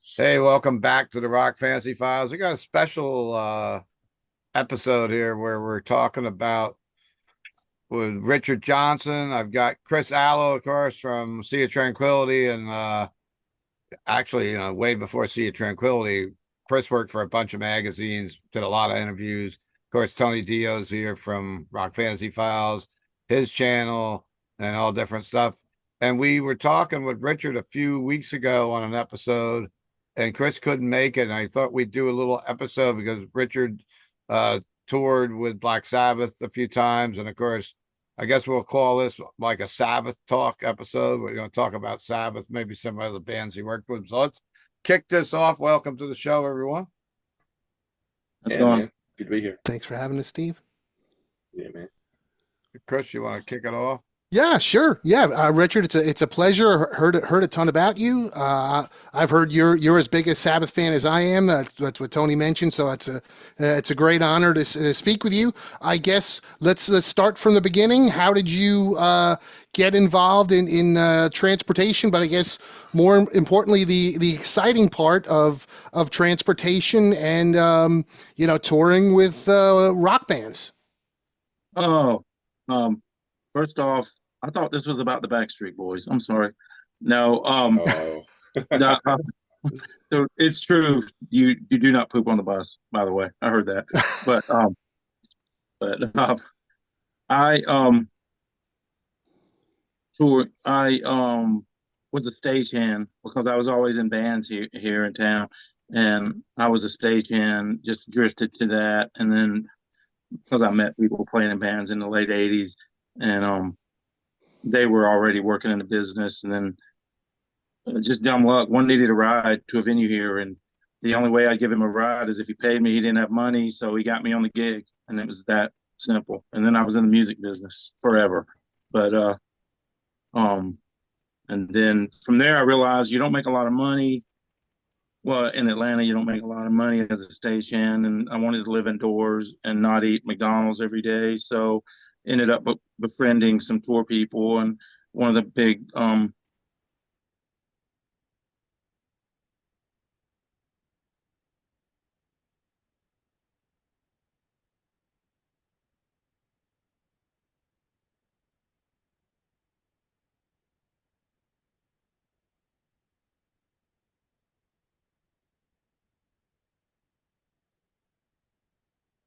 Hey, welcome back to the Rock Fantasy Files. We got a special episode here where we're talking about with Richard Johnson. I've got Chris Allo, of course, from Sea of Tranquility, and actually, way before Sea of Tranquility, Chris worked for a bunch of magazines, did a lot of interviews. Of course, Tony Dio's here from Rock Fantasy Files, his channel, and all different stuff. And we were talking with Richard a few weeks ago on an episode, and Chris couldn't make it. And I thought we'd do a little episode because Richard uh, toured with Black Sabbath a few times. And of course, I guess we'll call this like a Sabbath talk episode. We're going to talk about Sabbath, maybe some other bands he worked with. So let's kick this off. Welcome to the show, everyone. How's it Yeah, going? man. Good to be here. Thanks for having us, Steve. Yeah, man. Chris, you want to kick it off? Yeah, sure. Yeah, Richard, it's a pleasure. Heard a ton about you. I've heard you're as big a Sabbath fan as I am. That's what Tony mentioned. So it's a great honor to speak with you. I guess let's start from the beginning. How did you get involved in transportation? But I guess more importantly, the exciting part of transportation and touring with rock bands. Oh, um, first off, I thought this was about the Backstreet Boys. I'm sorry. No, Oh, no, so it's true. You do not poop on the bus, by the way. I heard that. But I was a stagehand because I was always in bands here in town, and I was a stagehand. Just drifted to that, and then because I met people playing in bands in the late '80s, and they were already working in the business, and then just dumb luck. One needed a ride to a venue here, and the only way I'd give him a ride is if he paid me. He didn't have money, so he got me on the gig, and it was that simple. And then I was in the music business forever. But um, and then from there, I realized you don't make a lot of money. Well, in Atlanta, you don't make a lot of money as a stagehand, and I wanted to live indoors and not eat McDonald's every day. So ended up befriending some tour people, and one of the big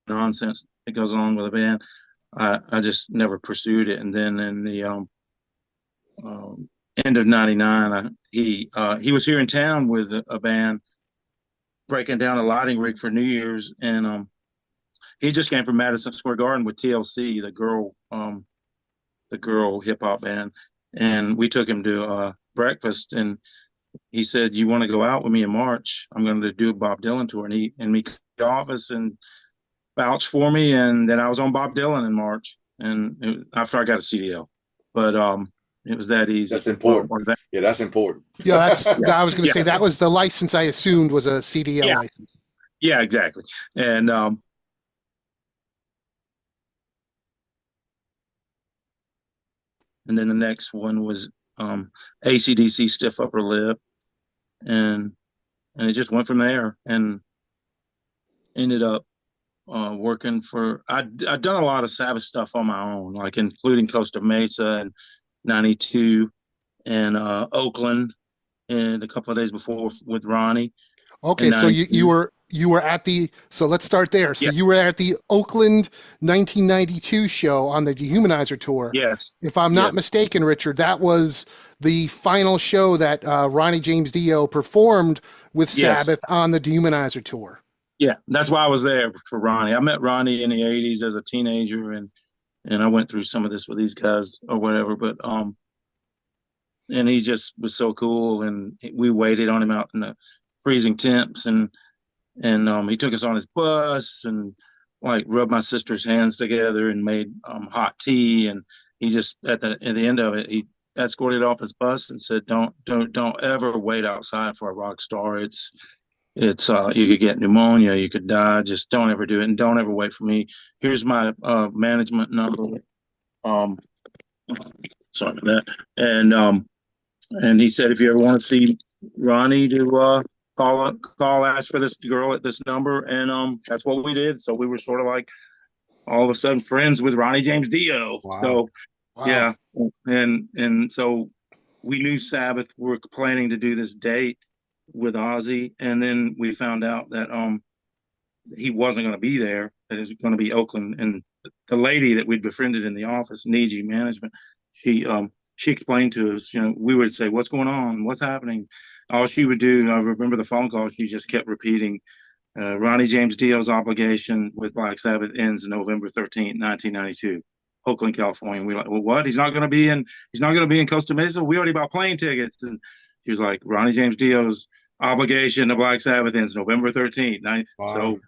nonsense that goes on with a band. I just never pursued it. And then in the um, end of '99, he was here in town with a band breaking down a lighting rig for New Year's, and he just came from Madison Square Garden with TLC, the girl hip hop band, and we took him to breakfast, and he said, "You want to go out with me in March? I'm going to do a Bob Dylan tour," and he and me office and vouched for me, and then I was on Bob Dylan in March, and after I got a CDL, but it was that easy. that's important. Yeah, that's important. Yeah, I was going to Yeah, say that was the license I assumed was a CDL yeah, license. yeah, exactly. And and then the next one was ACDC Stiff Upper Lip, and it just went from there, and ended up working for. I'd done a lot of Sabbath stuff on my own, like including Costa Mesa and '92, and Oakland, and a couple of days before with Ronnie in Okay, so you '92. were you were at the so let's start there. So Yeah, you were at the Oakland 1992 show on the Dehumanizer tour. yes, If I'm not yes, mistaken, Richard, that was the final show that Ronnie James Dio performed with yes. Sabbath on the Dehumanizer tour. Yeah, that's why I was there for Ronnie. I met Ronnie in the '80s as a teenager, and I went through some of this with these guys or whatever. But and he just was so cool, and we waited on him out in the freezing temps, and he took us on his bus and like rubbed my sister's hands together and made hot tea, and he just at the end of it he escorted off his bus and said, "Don't ever wait outside for a rock star. It's you could get pneumonia, you could die. Just don't ever do it, and don't ever wait for me. Here's my management number." Um, Sorry about that. And he said, if you ever want to see Ronnie, to call, ask for this girl at this number, and that's what we did. So we were sort of like all of a sudden friends with Ronnie James Dio. Wow. So yeah, and so we knew Sabbath were planning to do this date with Ozzy, and then we found out that he wasn't going to be there. That it was going to be Oakland, and the lady that we'd befriended in the office, Niji Management, she explained to us. We would say, "What's going on? What's happening?" All she would do, I remember the phone call. She just kept repeating, "Ronnie James Dio's obligation with Black Sabbath ends November 13th, 1992." Oakland, California. We're like, well, what? He's not going to be in. He's not going to be in Costa Mesa. We already bought plane tickets, and she was like, Ronnie James Dio's obligation to Black Sabbath ends November 13th. Wow. So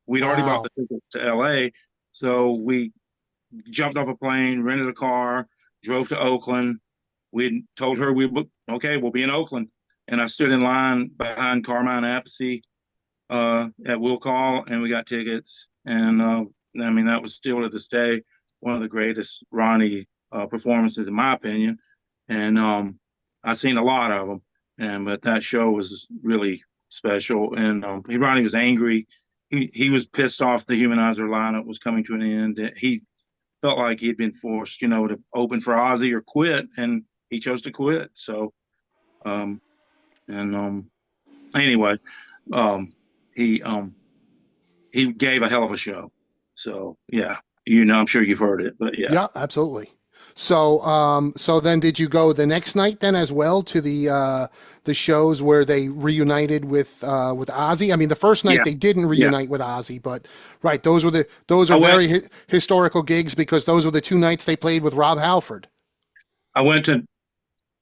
we'd already bought the tickets to L.A. So we jumped off a plane, rented a car, drove to Oakland. We told her okay, we'll be in Oakland, and I stood in line behind Carmine Appice at Will Call, and we got tickets. And I mean, that was still to this day one of the greatest Ronnie performances, in my opinion. And I've seen a lot of them, but that show was really special. And Ronnie was angry. He was pissed off the Dehumanizer lineup was coming to an end. He felt like he'd been forced, to open for Ozzy or quit, and he chose to quit. So, anyway, he gave a hell of a show. So yeah. I'm sure you've heard it, but yeah. Yeah, absolutely. So, so then did you go the next night then as well to the shows where they reunited with Ozzy? I mean, the first night they didn't reunite with Ozzy, but right, those are very historical gigs because those were the two nights they played with Rob Halford. I went to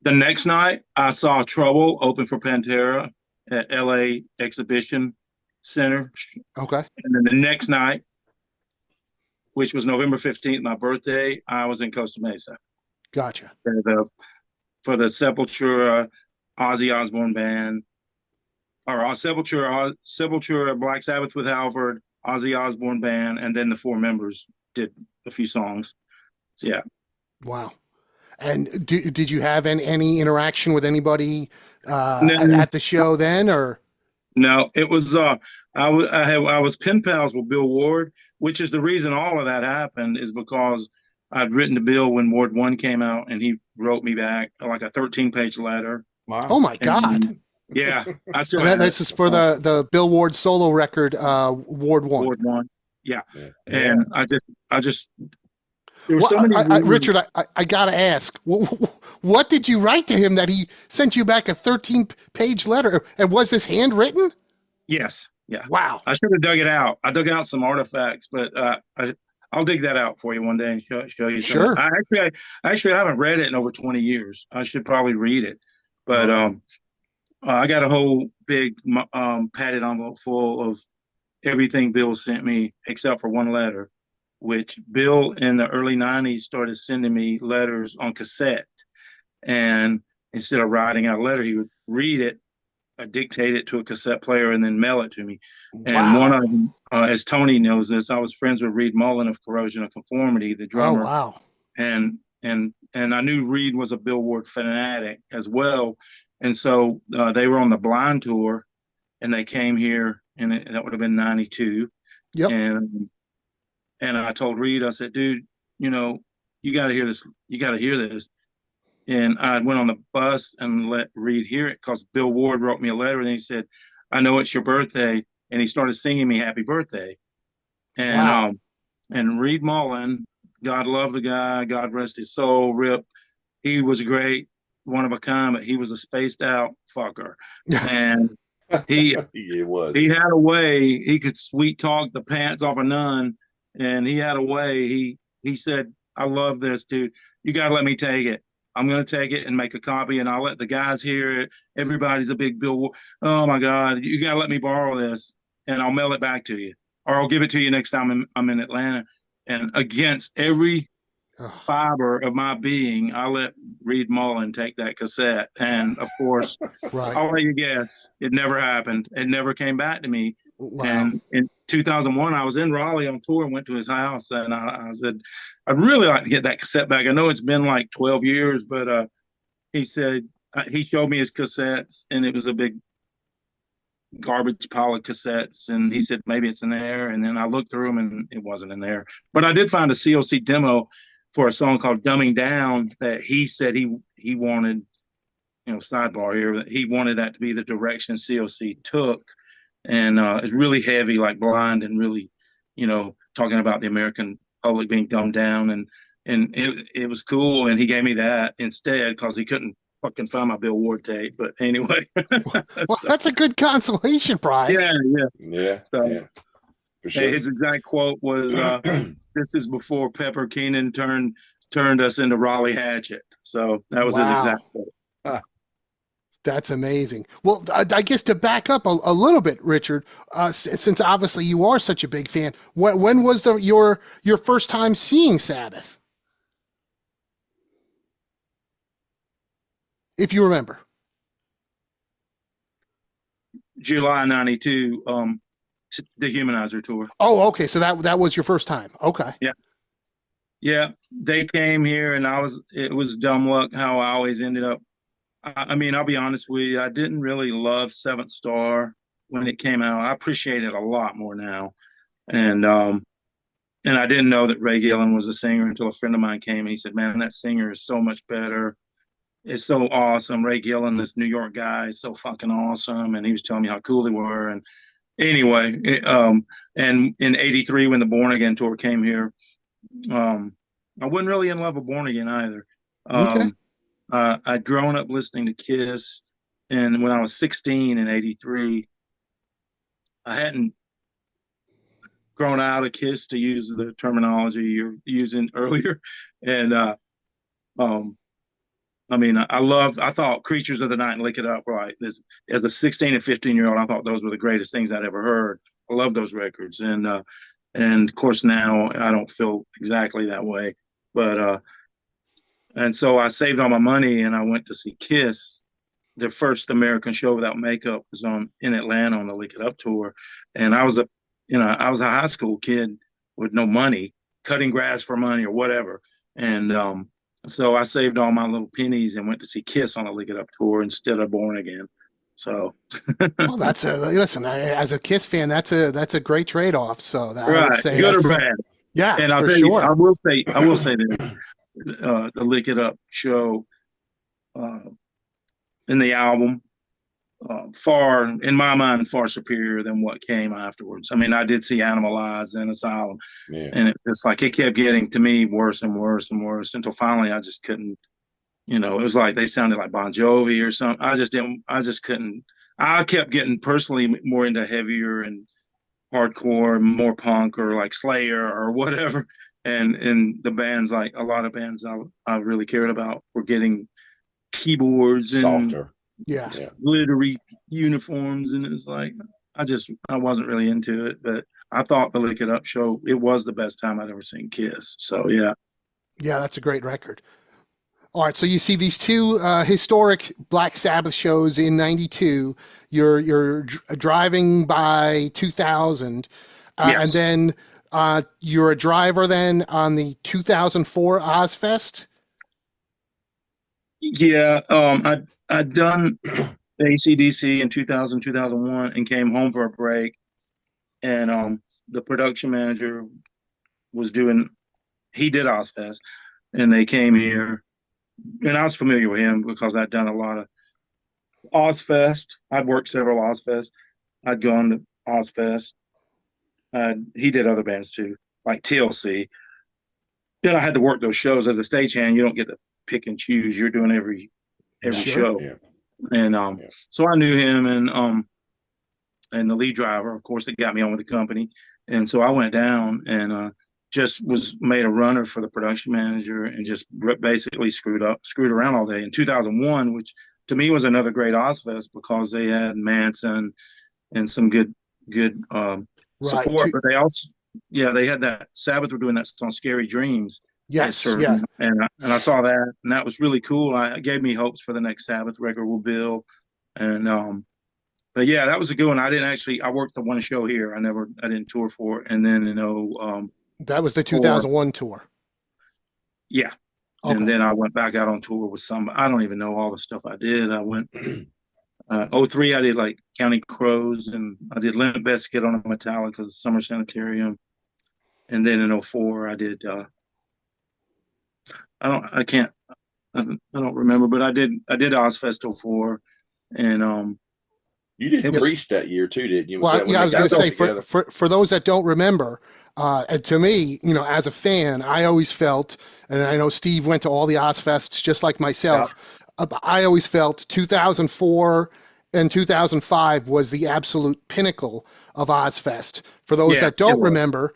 the next night. I saw Trouble open for Pantera at LA Exhibition Center. Okay, and then the next night, which was November 15th, my birthday, I was in Costa Mesa. Gotcha. For the Sepultura Ozzy Osbourne band, or Sepultura Black Sabbath with Halford, Ozzy Osbourne band, and then the four members did a few songs. So, yeah. Wow. And did you have any interaction with anybody at the show then, or? No, it was I was pen pals with Bill Ward, which is the reason all of that happened is because I'd written to Bill when Ward 1 came out, and he wrote me back like a 13-page letter. Wow. Oh my God. Yeah. I still this is for the Bill Ward solo record, Ward 1. Ward 1. Yeah. And I just there were so many Richard, I gotta ask, what did you write to him that he sent you back a 13-page letter? And was this handwritten? Yes. Yeah. Wow. I should have dug it out. I dug out some artifacts, but I'll dig that out for you one day and show you. Sure. I actually haven't read it in over 20 years. I should probably read it, but I got a whole big padded envelope full of everything Bill sent me except for one letter, which Bill in the early 90s started sending me letters on cassette, and instead of writing out a letter, he would read it, dictate it to a cassette player, and then mail it to me. Wow. And one of them, as Tony knows this, I was friends with Reed Mullen of Corrosion of Conformity, the drummer. Oh, wow. And I knew Reed was a Bill Ward fanatic as well. And so they were on the Blind tour, and they came here, and that would have been 92. Yep. And I told Reed, I said, dude, you got to hear this. You got to hear this. And I went on the bus and let Reed hear it because Bill Ward wrote me a letter, and he said, I know it's your birthday. And he started singing me happy birthday. And wow. And Reed Mullen, God love the guy, God rest his soul, Rip. He was great, one of a kind, but he was a spaced out fucker. And he had a way, he could sweet talk the pants off a nun, and he had a way. He said, I love this, dude. You got to let me take it. I'm going to take it and make a copy, and I'll let the guys hear it. Everybody's a big Bill. Oh, my God. You got to let me borrow this, and I'll mail it back to you. Or I'll give it to you next time I'm in Atlanta. And against every fiber of my being, I let Reed Mullen take that cassette. And, of course, right. I'll let you guess. It never happened. It never came back to me. Wow. And in 2001, I was in Raleigh on tour and went to his house, and I said, I'd really like to get that cassette back. I know it's been like 12 years, but he said he showed me his cassettes, and it was a big garbage pile of cassettes, and he said maybe it's in there, and then I looked through them and it wasn't in there. But I did find a COC demo for a song called "Dumbing Down" that he said he wanted. Sidebar here, he wanted that to be the direction COC took, and it's really heavy, like Blind, and really, talking about the American public being dumbed down, and it was cool, and he gave me that instead because he couldn't fucking find my Bill Ward tape. But anyway, Well, that's a good consolation prize. Yeah, So, yeah, for sure. his exact quote was, "This is before Pepper Keenan turned us into Raleigh Hatchet." So that was his exact quote. That's amazing. Well, I guess to back up a little bit, Richard, since obviously you are such a big fan, when was your first time seeing Sabbath? If you remember. July '92, the Dehumanizer tour. Oh, okay. So that was your first time. Okay. Yeah. They came here, and it was dumb luck how I always ended up. I mean, I'll be honest with you, I didn't really love Seventh Star when it came out. I appreciate it a lot more now. And I didn't know that Ray Gillen was a singer until a friend of mine came and he said, "Man, that singer is so much better. It's so awesome. Ray Gillen, this New York guy, is so fucking awesome." And he was telling me how cool they were. And anyway, and in '83 when the Born Again tour came here, I wasn't really in love with Born Again either. Okay. I'd grown up listening to Kiss, and when I was 16 in '83, I hadn't grown out of Kiss, to use the terminology you're using earlier. And I thought Creatures of the Night and Lick It Up, right? As a 16 and 15-year-old, I thought those were the greatest things I'd ever heard. I love those records, and of course now I don't feel exactly that way, but. And so I saved all my money and I went to see Kiss. Their first American show without makeup was in Atlanta on the Lick It Up tour. And I was a high school kid with no money, cutting grass for money or whatever. And so I saved all my little pennies and went to see Kiss on the Lick It Up tour instead of Born Again. So well, listen, as a Kiss fan, that's a great trade-off. So right, I would say good or bad. Yeah, and I'll tell you, I will say that. The Lick It Up show in the album in my mind, far superior than what came afterwards. I mean, I did see Animalize and Asylum, and it's like it kept getting to me worse and worse and worse until finally I just couldn't. It was like they sounded like Bon Jovi or something. I just couldn't. I kept getting personally more into heavier and hardcore, more punk or like Slayer or whatever. And the bands, like a lot of bands I really cared about, were getting keyboards and softer, glittery uniforms, and it was like I wasn't really into it. But I thought the Lick It Up show, it was the best time I'd ever seen Kiss. So yeah, that's a great record. All right, so you see these two historic Black Sabbath shows in '92. You're driving by 2000, and then. You're a driver then on the 2004 Ozzfest? Yeah, I'd done AC/DC in 2000, 2001 and came home for a break. And the production manager he did Ozzfest, and they came here. And I was familiar with him because I'd done a lot of Ozzfest. I'd worked several Ozzfest. I'd gone to Ozzfest. He did other bands too, like TLC. Then I had to work those shows as a stagehand. You don't get to pick and choose. You're doing every show. Yeah. And so I knew him, and the lead driver, of course, that got me on with the company. And so I went down and just was made a runner for the production manager and just basically screwed around all day. In 2001, which to me was another great Ozzfest because they had Manson and some good support, but they also, they had that Sabbath were doing that song "Scary Dreams." Yes, and I saw that, and that was really cool. It gave me hopes for the next Sabbath record with Bill, and but yeah, that was a good one. I worked the one show here. I didn't tour for it, and then that was the 2001 tour. Yeah, and then I went back out on tour with some. I don't even know all the stuff I did. I went. '03 I did like County Crows, and I did Limp Bizkit on a Metallica's Summer Sanitarium, and then in '04 I did I can't I don't remember, but I did Ozzfest '04, and You did it was Priest that year too, didn't you? Was Well, that when yeah, I they was going got to back say together? for those that don't remember, and to me, as a fan, I always felt, and I know Steve went to all the Ozfests just like myself. I always felt 2004 and 2005 was the absolute pinnacle of Ozfest. For those yeah, that it don't was. remember,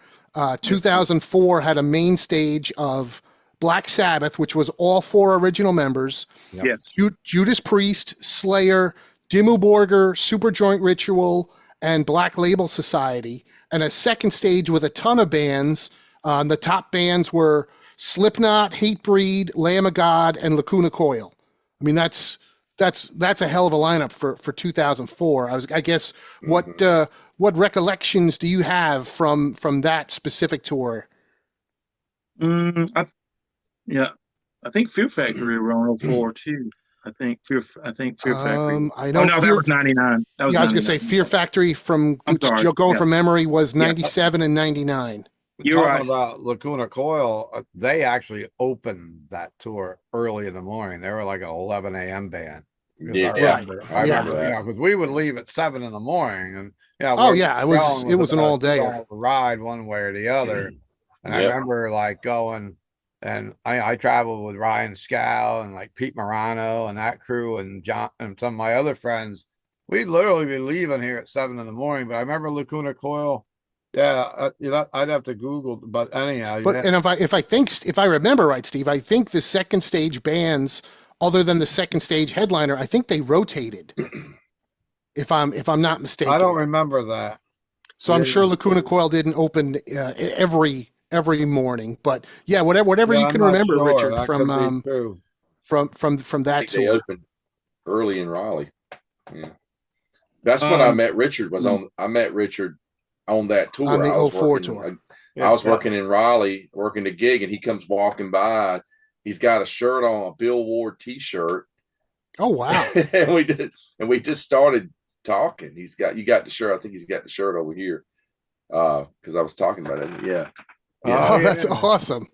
2004 had a main stage of Black Sabbath, which was all four original members. Yep. Yes. Judas Priest, Slayer, Dimmu Borgir, Superjoint Ritual, and Black Label Society, and a second stage with a ton of bands. The top bands were Slipknot, Hatebreed, Lamb of God, and Lacuna Coil. I mean, that's a hell of a lineup for 2004. I guess what recollections do you have from that specific tour? Mm, I yeah, I think Fear Factory were on '04 too. I think Fear Factory. I Oh know no, that was '99. That was Yeah, I was gonna say '99. Fear Factory from I'm sorry. going Yeah, from memory was yeah. 97 and 99. You're Talking right. about Lacuna Coil, they actually opened that tour early in the morning. They were like an 11 a.m. band. Because Yeah, Right. I Yeah. remember, because we would leave at 7 in the morning, and Oh where yeah, we were going it was an about a all dayer. 2 hour ride one way or the other. And I Yep. remember like going, and I traveled with Ryan Scow and like Pete Morano and that crew and John and some of my other friends. We'd literally be leaving here at 7 in the morning. But I remember Lacuna Coil. Yeah, I'd have to Google, but anyhow, But yeah. and if I remember right, Steve, I think the second stage bands, other than the second stage headliner, I think they rotated. If I'm not I mistaken. don't remember that. So I'm Yeah, sure Lacuna Coil didn't open every morning, but yeah, whatever you I'm can not remember, sure. Richard, That could be true. from I that think they tour. opened early in Raleigh. Yeah. That's when I met Richard. I met Richard on that tour. On the I was 04 working. tour. I was working in Raleigh, working a gig, and he comes walking by. He's got a shirt on, a Bill Ward T-shirt. Oh wow! and we just started talking. You got the shirt. I think he's got the shirt over here. Because I was talking about it. Yeah. Oh, Yeah. that's awesome.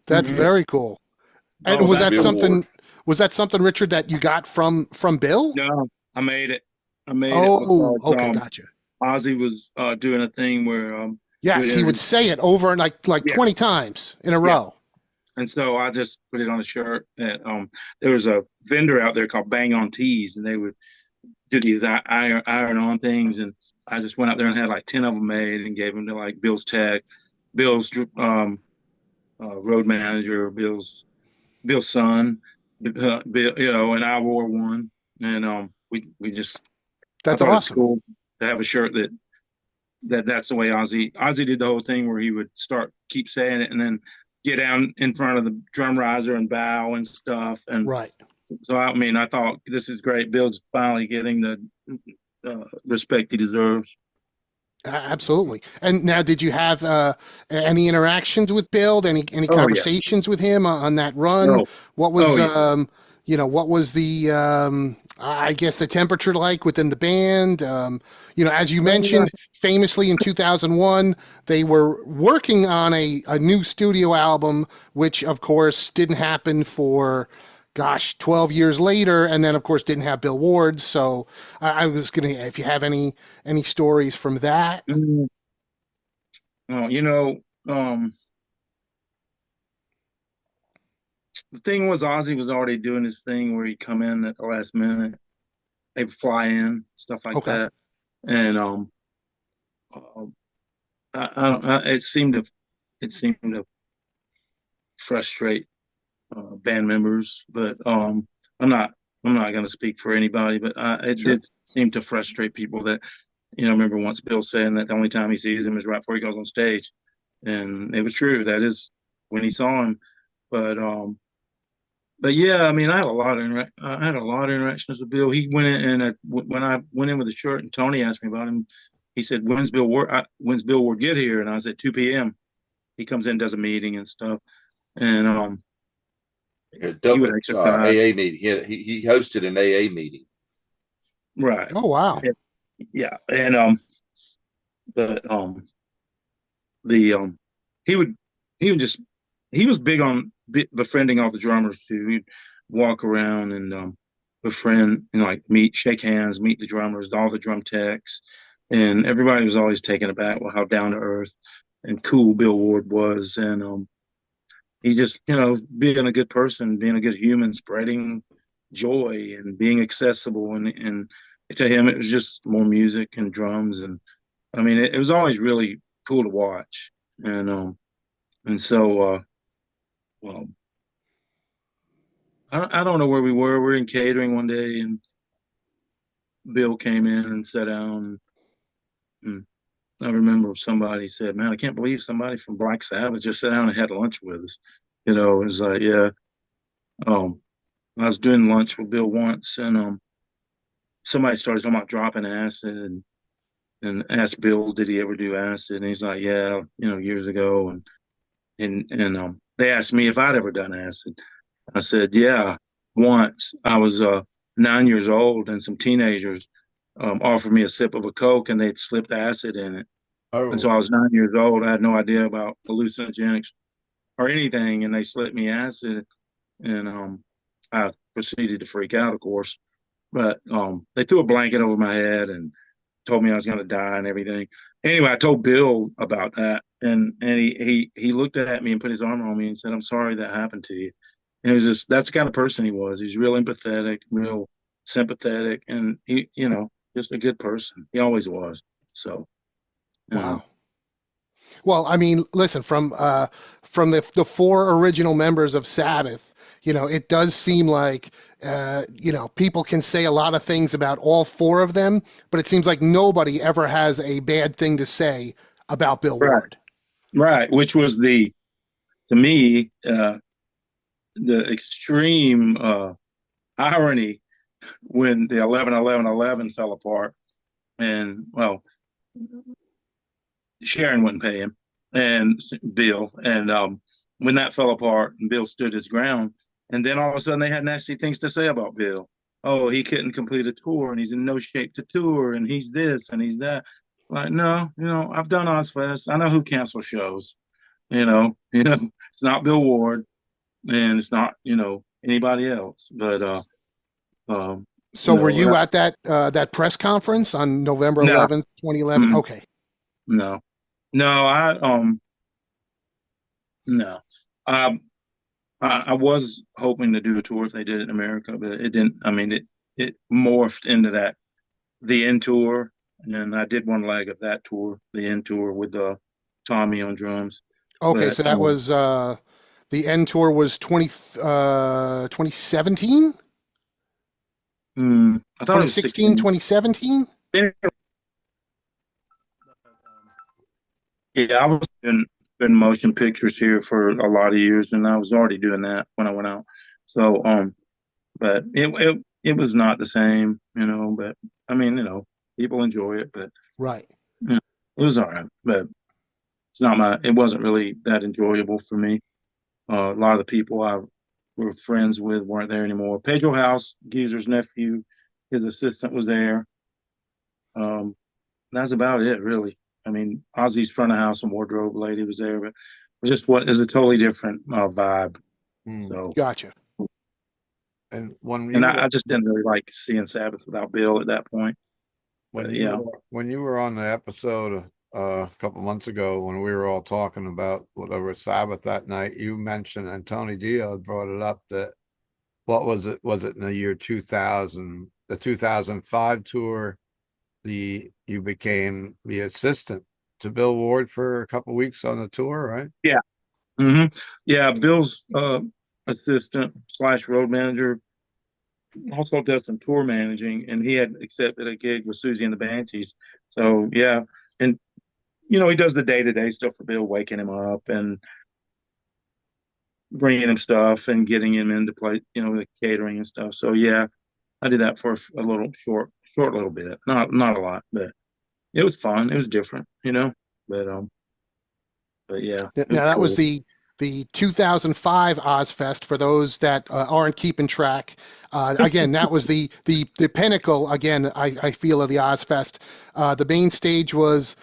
That's Mhm. very cool. And Oh, was that's that Bill something? Ward. Was that something, Richard, that you got from Bill? No, I made it. I made it Oh, because okay, gotcha. Ozzy was doing a thing where Yes, he would say it over like Yeah. 20 times in a Yeah. row. and so I just put it on a shirt. And there was a vendor out there called Bang on Tees, and they would do these iron on things, and I just went out there and had like 10 of them made and gave them to like Bill's tech, Bill's road manager, Bill's son, Bill, and I wore one, and we just I That's thought it was awesome. cool to have a shirt that's the way Ozzy did the whole thing where he would keep saying it and then get down in front of the drum riser and bow and stuff. And Right. so, I mean, I thought this is great. Bill's finally getting the respect he deserves. Absolutely. And now, did you have any interactions with Bill? Any Oh, yeah. conversations with him on that run? Oh, What was yeah. what was the I guess the temperature like within the band? As you mentioned, famously in 2001, they were working on a new studio album, which of course didn't happen for 12 years later, and then of course didn't have Bill Ward. So I was gonna, if you have any stories from that. Oh, the thing was Ozzy was already doing this thing where he'd come in at the last minute. They'd fly in, stuff like Okay. that. And it seemed to frustrate band members, but I'm not going to speak for anybody, but it Sure. did seem to frustrate people that I remember once Bill saying that the only time he sees him is right before he goes on stage, and it was true. That is when he saw him, but yeah, I mean, I had a lot of interactions with Bill. He went in, and when I went in with the shirt, and Tony asked me about him, he said, "When's Bill Ward get here?" And I said, "2 p.m." He comes in, does a meeting and stuff, and A he would exercise. AA meeting. He hosted an AA meeting. Right. Oh wow. And- yeah. And but the he would he would just he was big on befriending all the drummers too. He'd walk around and befriend, like meet, shake hands, meet the drummers, all the drum techs, and everybody was always taken aback with how down to earth and cool Bill Ward was. And he just, being a good person, being a good human, spreading joy and being accessible. And to him, it was just more music and drums. And I mean, it was always really cool to watch. And so, well, I don't know where we were. We were in catering one day, and Bill came in and sat down. And I remember somebody said, "Man, I can't believe somebody from Black Sabbath just sat down and had lunch with us." It was like, yeah. Um, I was doing lunch with Bill once, and somebody started talking about dropping acid, and asked Bill, did he ever do acid? And he's like, yeah, years ago. And they asked me if I'd ever done acid. I said, yeah, once. I was 9 years old, and some teenagers offered me a sip of a Coke, and they'd slipped acid in it. And Oh, so I was 9 years old. I had no idea about hallucinogenics or anything, and they slipped me acid, and I proceeded to freak out, of course. But they threw a blanket over my head and told me I was going to die and everything. Anyway, I told Bill about that, and he looked at me and put his arm on me and said, "I'm sorry that happened to you." And it was just, that's the kind of person he was. He's real empathetic, real sympathetic, and he, just a good person. He always was. So, Wow. Well, I mean, listen, from the four original members of Sabbath, it does seem like people can say a lot of things about all four of them, but it seems like nobody ever has a bad thing to say about Bill right, Ward. right, which was to me, the extreme irony when the 11-11-11 fell apart, and well, Sharon wouldn't pay him, and Bill, and when that fell apart, and Bill stood his ground, and then all of a sudden they had nasty things to say about Bill. Oh, he couldn't complete a tour, and he's in no shape to tour, and he's this and he's that. Like, no, I've done Ozzfest. I know who cancels shows. It's not Bill Ward, and it's not anybody else. But So were you that, at that press conference on November no, 11th, 2011? mm, Okay. no, no. No. Um, I was hoping to do a tour if they did it in America, but it didn't. I mean, it morphed into the end tour, and I did one leg of that tour, the end tour with Tommy on drums. Okay, But so that was the end tour was 2017, I thought it was 2016, 16. 2017? Yeah, I was in motion pictures here for a lot of years, and I was already doing that when I went out. So, but it was not the same, But I mean, people enjoy it, but Right. it was all right. But it's not it wasn't really that enjoyable for me. A lot of the people I were friends with weren't there anymore. Pedro House, Geezer's nephew, his assistant was there. That's about it, really. I mean, Ozzy's front of house and wardrobe lady was there, but it just what is a totally different vibe. hmm. So, Gotcha. And when and you I were just didn't really like seeing Sabbath without Bill at that point. when But you yeah, were when you were on the episode a couple months ago when we were all talking about whatever Sabbath that night, you mentioned and Tony Dio brought it up that what was it? Was it in the year 2000, the 2005 tour? You became the assistant to Bill Ward for a couple weeks on the tour, right? yeah, yeah. Bill's assistant slash road manager also does some tour managing, and he had accepted a gig with Susie and the Banshees. So yeah, and he does the day to day stuff for Bill, waking him up and bringing him stuff and getting him into play, the catering and stuff. So yeah, I did that for a little short little bit, not a lot, but it was fun. It was different. But yeah, it was Now that was cool. the 2005 Ozzfest, for those that aren't keeping track. Again, that was the pinnacle, again, I feel, of the Ozzfest. The main stage was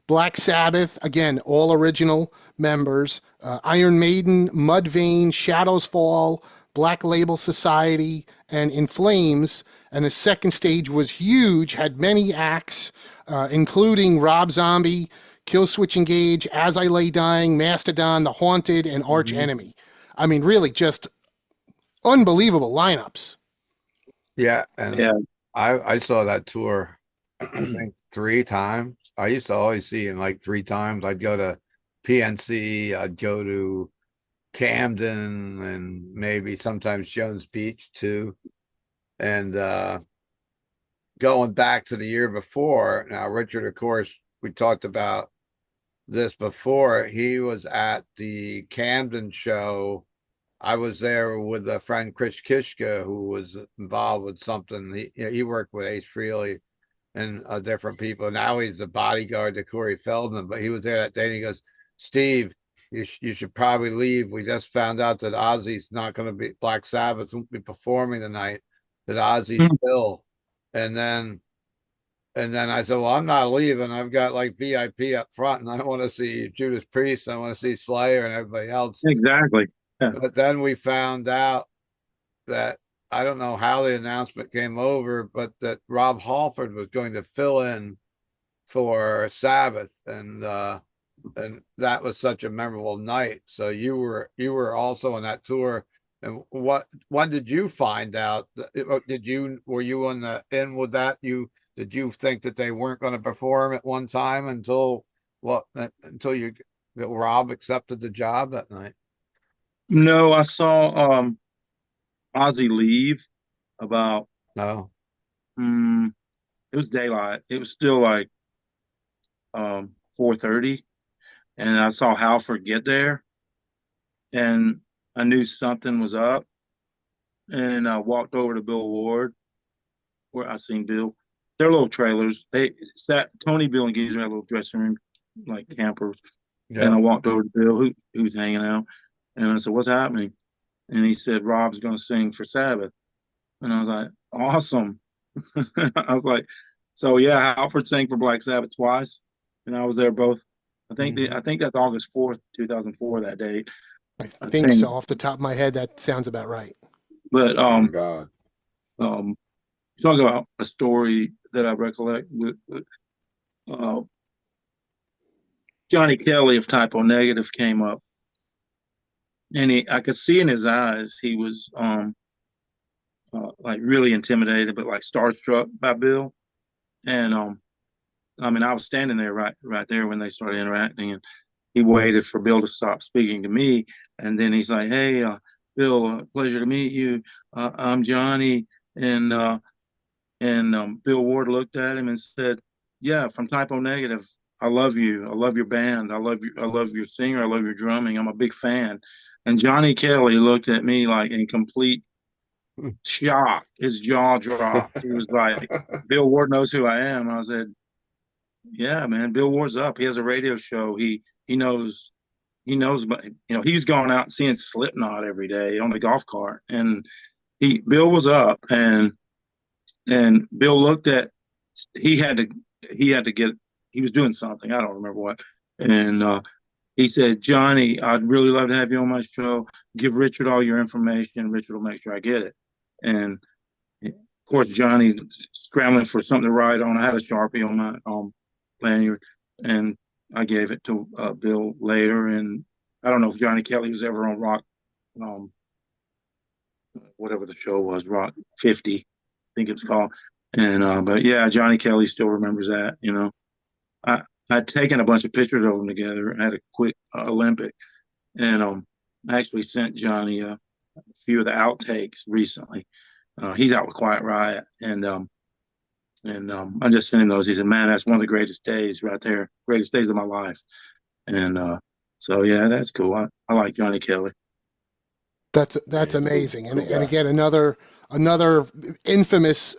Black Sabbath, again, all original members, Iron Maiden, Mudvayne, Shadows Fall, Black Label Society, and In Flames. And the second stage was huge, had many acts, including Rob Zombie, Killswitch Engage, As I Lay Dying, Mastodon, The Haunted, and Arch Enemy. I mean, really just unbelievable lineups. Yeah, and Yeah. I saw that tour, I think 3 times. I used to always see him like 3 times. I'd go to PNC, I'd go to Camden, and maybe sometimes Jones Beach too. And going back to the year before, now Richard, of course, we talked about this before. He was at the Camden show. I was there with a friend, Chris Kishka, who was involved with something. He worked with Ace Frehley and different people. Now he's the bodyguard to Corey Feldman, but he was there that day and he goes, Steve, you should probably leave. We just found out that Ozzy's not going to be, Black Sabbath won't be performing tonight, that Ozzy's ill. And then I said, well, I'm not leaving. I've got like VIP up front and I want to see Judas Priest. I want to see Slayer and everybody else. Exactly. Yeah. But then we found out that, I don't know how the announcement came over, but that Rob Halford was going to fill in for Sabbath. And that was such a memorable night. So you were also on that tour. And when did you find out? Were you on the in with that? Did you think that they weren't going to perform at one time until Rob accepted the job that night? No, I saw Ozzy leave about No. It was daylight. It was still like 4:30, and I saw Halford get there, and I knew something was up, and I walked over to Bill Ward, where I seen Bill. They're little trailers. They sat Tony, Bill, and Geezer had a little dressing room, like campers. Yeah. And I walked over to Bill, who was hanging out, and I said, "What's happening?" And he said, "Rob's going to sing for Sabbath." And I was like, "Awesome!" I was like, "So yeah, Halford sang for Black Sabbath twice, and I was there both. I think that's August 4th, 2004. That date. I think so. Off the top of my head, that sounds about right. But Oh my God. talk about a story that I recollect with Johnny Kelly of Typo Negative came up, and I could see in his eyes he was like really intimidated, but like starstruck by Bill. And I mean, I was standing there right there when they started interacting, and he waited for Bill to stop speaking to me, and then he's like, "Hey, Bill, pleasure to meet you. I'm Johnny." And Bill Ward looked at him and said, "Yeah, from Typo Negative. I love you. I love your band. I love you. I love your singer. I love your drumming. I'm a big fan." And Johnny Kelly looked at me like in complete shock. His jaw dropped. He was like, "Bill Ward knows who I am." I said, "Yeah, man. Bill Ward's up. He has a radio show. He knows. He knows. But he's gone out and seeing Slipknot every day on the golf cart." And Bill was up, and Bill looked at. He had to get. He was doing something. I don't remember what. And he said, "Johnny, I'd really love to have you on my show. Give Richard all your information. Richard will make sure I get it." And of course, Johnny scrambling for something to write on. I had a Sharpie on my lanyard, and I gave it to Bill later. And I don't know if Johnny Kelly was ever on Rock, whatever the show was, Rock 50, I think it's called. And but yeah, Johnny Kelly still remembers that. I'd taken a bunch of pictures of them together and had a quick Olympic, and I actually sent Johnny a few of the outtakes recently. He's out with Quiet Riot, and I just sent him those. He said, "Man, that's one of the greatest days right there, greatest days of my life." And so yeah, that's cool. I like Johnny Kelly. That's amazing. And again, another infamous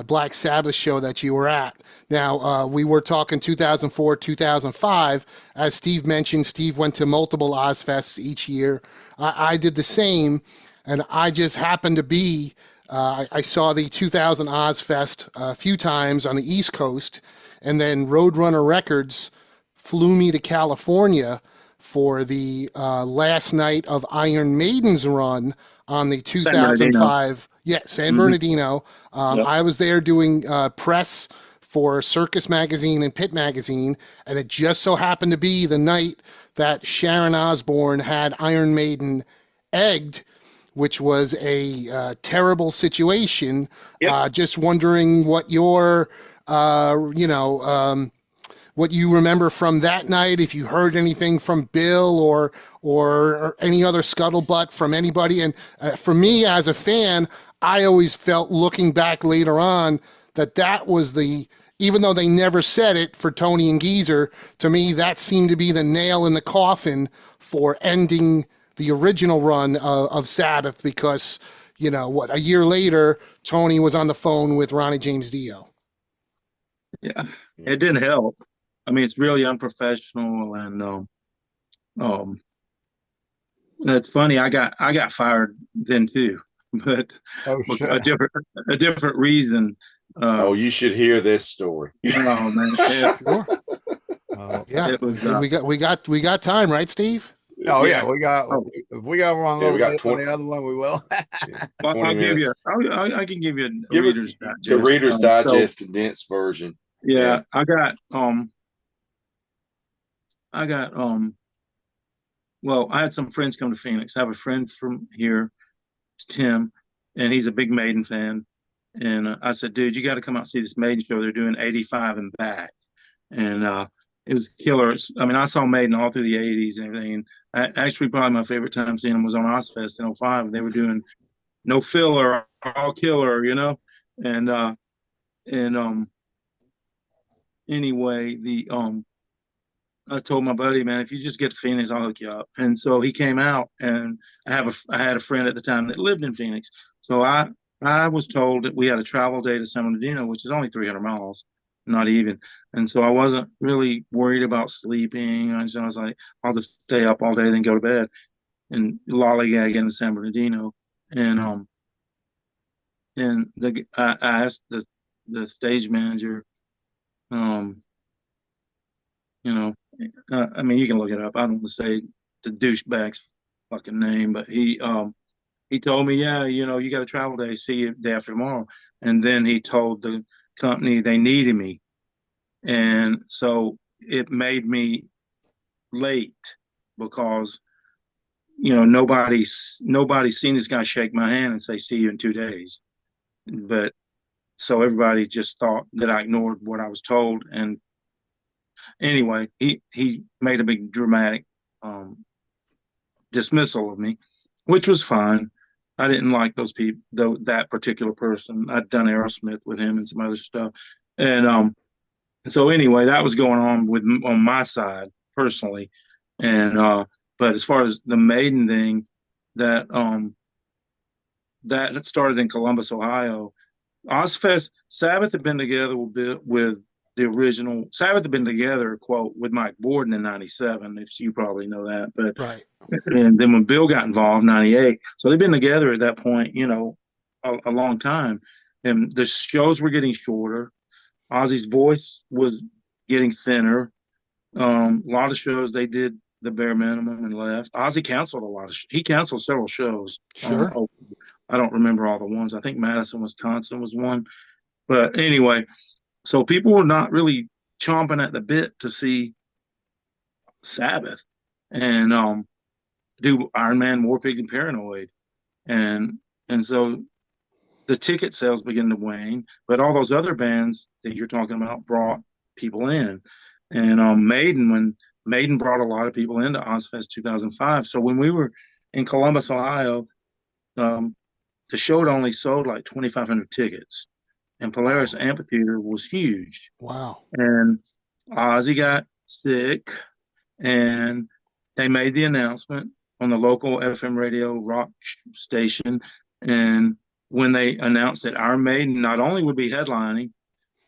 Black Sabbath show that you were at. Now, we were talking 2004, 2005. As Steve mentioned, Steve went to multiple Ozzfests each year. I did the same, and I just happened to be. I saw the 2000 Ozzfest a few times on the East Coast, and then Roadrunner Records flew me to California for the last night of Iron Maiden's run on the San Bernardino. 2005. Yeah, San Bernardino. Yep. I was there doing press for Circus Magazine and Pit Magazine, and it just so happened to be the night that Sharon Osbourne had Iron Maiden egged, which was a terrible situation. Yep. Just wondering what your, what you remember from that night, if you heard anything from Bill or any other scuttlebutt from anybody. And for me as a fan, I always felt, looking back later on, that was even though they never said it for Tony and Geezer, to me that seemed to be the nail in the coffin for ending the original run of Sabbath, because a year later Tony was on the phone with Ronnie James Dio. Yeah, it didn't help. I mean, it's really unprofessional, and it's funny. I got fired then too, but a different reason. You should hear this story. Oh man, Sure. Yeah, we got time, right, Steve? Oh yeah, we got one. Yeah, we got on 20. the other one. We will. Well, I can give you a Reader's Digest. The Reader's Digest condensed version. Yeah, I got well, I had some friends come to Phoenix. I have a friend from here, it's Tim, and he's a big Maiden fan. And I said, dude, you got to come out and see this Maiden show. They're doing 85 and back. And it was killer. I mean, I saw Maiden all through the 80s and everything. And actually, probably my favorite time seeing them was on Ozzfest in 05. They were doing no filler, all killer, And anyway, I told my buddy, man, if you just get to Phoenix, I'll hook you up. And so he came out, and I had a friend at the time that lived in Phoenix. So I was told that we had a travel day to San Bernardino, which is only 300 miles, not even. And so I wasn't really worried about sleeping. I was like, I'll just stay up all day, then go to bed and lollygag in San Bernardino. And I asked the stage manager, I mean, you can look it up. I don't want to say the douchebag's fucking name, but he told me, yeah, you got a travel day. See you day after tomorrow. And then he told the company they needed me, and so it made me late because nobody's seen this guy shake my hand and say see you in 2 days, but so everybody just thought that I ignored what I was told. And anyway, he made a big dramatic dismissal of me, which was fine. I didn't like those people, though, that particular person. I'd done Aerosmith with him and some other stuff, and so anyway, that was going on my side personally, and but as far as the Maiden thing, that started in Columbus, Ohio. Ozzfest, Sabbath had been together with the original. Sabbath had been together, quote, with Mike Borden in '97, if you probably know that. But right. And then when Bill got involved, '98, so they've been together at that point, a long time. And the shows were getting shorter. Ozzy's voice was getting thinner. A lot of shows they did the bare minimum and left. Ozzy canceled he canceled several shows. Sure. I don't remember all the ones. I think Madison, Wisconsin was one. But anyway, so people were not really chomping at the bit to see Sabbath and do Iron Man, War Pigs, and Paranoid. And so the ticket sales began to wane, but all those other bands that you're talking about brought people in. And when Maiden brought a lot of people into Ozzfest 2005. So when we were in Columbus, Ohio, the show had only sold like 2,500 tickets, and Polaris Amphitheater was huge. Wow. And Ozzy got sick, and they made the announcement on the local FM radio rock station, and when they announced that Iron Maiden not only would be headlining,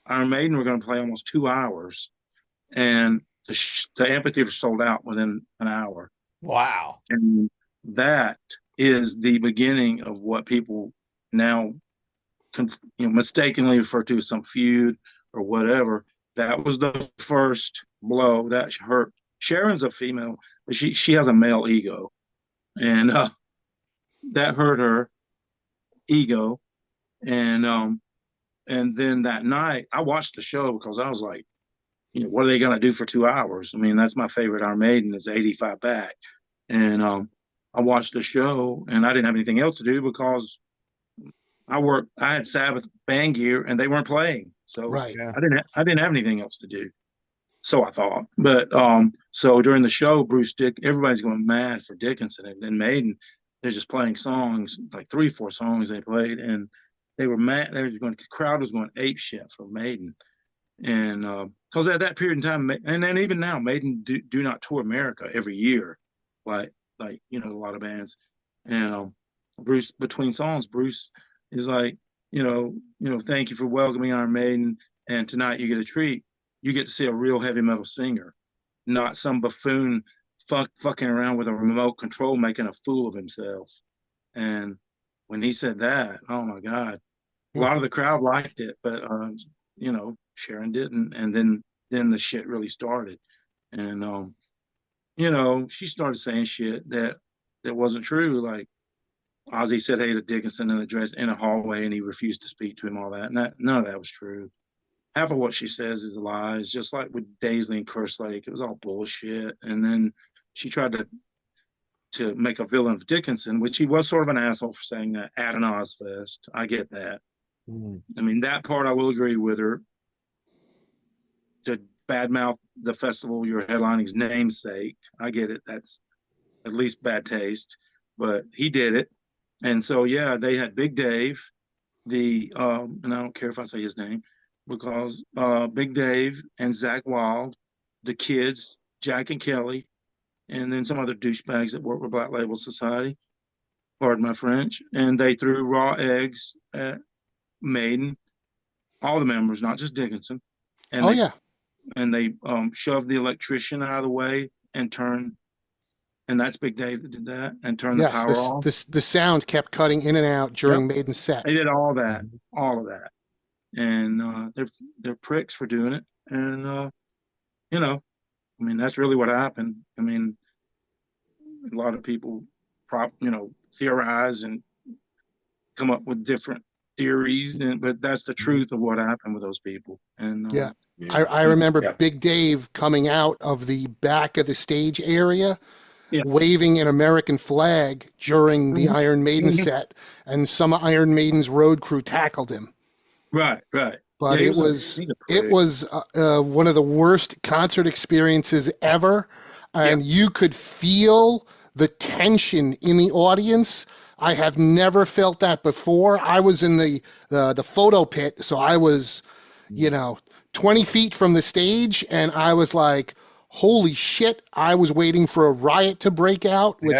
Iron Maiden were going to play almost 2 hours, and the amphitheater sold out within an hour. Wow. And that is the beginning of what people now mistakenly refer to as some feud or whatever. That was the first blow that hurt. Sharon's a female, but she has a male ego, and that hurt her ego. And then that night, I watched the show because I was like, what are they going to do for 2 hours? I mean, that's my favorite Iron Maiden is 85 back. And I watched the show, and I didn't have anything else to do because I had Sabbath band gear, and they weren't playing. So Right. Yeah. I didn't have anything else to do. So I thought. But so during the show, everybody's going mad for Dickinson. And then Maiden, they're just playing songs, like 3-4 songs they played, and they were mad. The crowd was going ape shit for Maiden. And because at that period in time, and then even now, Maiden do not tour America every year, like a lot of bands. And Bruce, between songs, Bruce is like, thank you for welcoming Iron Maiden, and tonight you get a treat. You get to see a real heavy metal singer, not some buffoon fucking around with a remote control making a fool of himself. And when he said that, oh my God, a lot of the crowd liked it, but Sharon didn't. And then the shit really started. And she started saying shit that wasn't true. Like Ozzy said hey to Dickinson in a hallway, and he refused to speak to him, all that. And none of that was true. Half of what she says is lies, just like with Daisley and Kerslake. It was all bullshit. And then she tried to make a villain of Dickinson, which he was sort of an asshole for saying that at an Ozzfest. I get that. I mean, that part I will agree with her. To badmouth the festival you're headlining's namesake, I get it. That's at least bad taste, but he did it. And so, yeah, they had Big Dave, and I don't care if I say his name, because Big Dave and Zach Wild, the kids, Jack and Kelly, and then some other douchebags that work with Black Label Society, pardon my French, and they threw raw eggs at Maiden, all the members, not just Dickinson. And they shoved the electrician out of the way and that's Big Dave that did that, and turned the power off. The sound kept cutting in and out during Maiden's set. They did all of that. And they're pricks for doing it. And I mean, that's really what happened. I mean, a lot of people theorize and come up with different theories, but that's the truth of what happened with those people. And I remember Big Dave coming out of the back of the stage area, waving an American flag during the Iron Maiden set, and some Iron Maiden's road crew tackled him. Right. But it was one of the worst concert experiences ever, and you could feel the tension in the audience. I have never felt that before. I was in the photo pit, so I was, 20 feet from the stage, and I was like, holy shit, I was waiting for a riot to break out, which